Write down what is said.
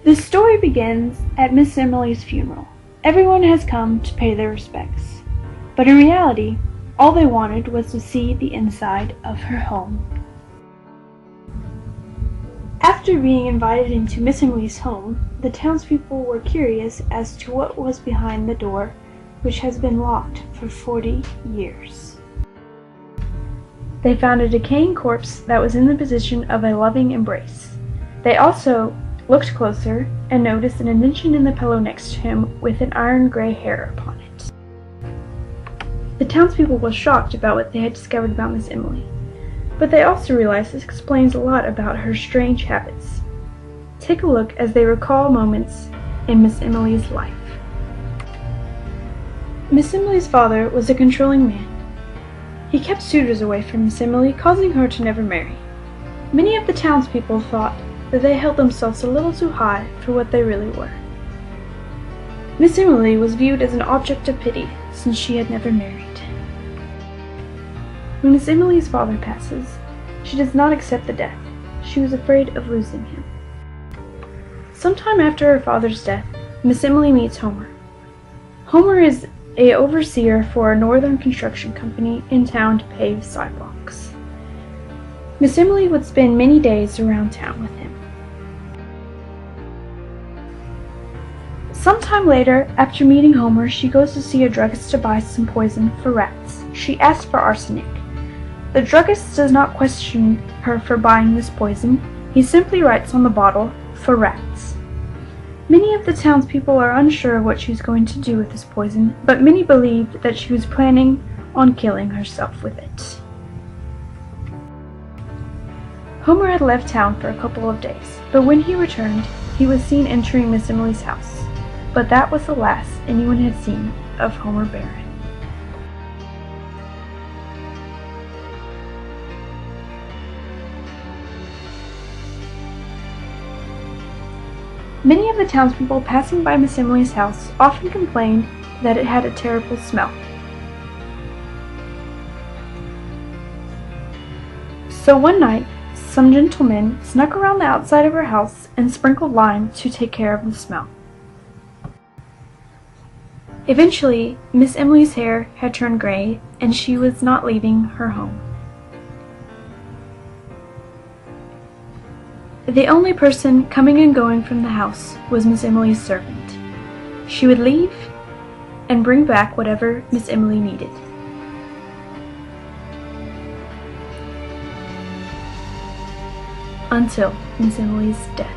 The story begins at Miss Emily's funeral. Everyone has come to pay their respects, but in reality, all they wanted was to see the inside of her home. After being invited into Miss Emily's home, the townspeople were curious as to what was behind the door, which has been locked for 40 years. They found a decaying corpse that was in the position of a loving embrace. They also looked closer and noticed an indentation in the pillow next to him with an iron gray hair upon it. The townspeople were shocked about what they had discovered about Miss Emily, but they also realized this explains a lot about her strange habits. Take a look as they recall moments in Miss Emily's life. Miss Emily's father was a controlling man. He kept suitors away from Miss Emily, causing her to never marry. Many of the townspeople thought that they held themselves a little too high for what they really were. Miss Emily was viewed as an object of pity since she had never married. When Miss Emily's father passes, she does not accept the death. She was afraid of losing him. Sometime after her father's death, Miss Emily meets Homer. Homer is an overseer for a northern construction company in town to pave sidewalks. Miss Emily would spend many days around town with him. Sometime later, after meeting Homer, she goes to see a druggist to buy some poison for rats. She asks for arsenic. The druggist does not question her for buying this poison. He simply writes on the bottle, "For rats." Many of the townspeople are unsure of what she was going to do with this poison, but many believed that she was planning on killing herself with it. Homer had left town for a couple of days, but when he returned, he was seen entering Miss Emily's house. But that was the last anyone had seen of Homer Barron. Many of the townspeople passing by Miss Emily's house often complained that it had a terrible smell. So one night, some gentlemen snuck around the outside of her house and sprinkled lime to take care of the smell. Eventually, Miss Emily's hair had turned gray, and she was not leaving her home. The only person coming and going from the house was Miss Emily's servant. She would leave and bring back whatever Miss Emily needed. Until Miss Emily's death.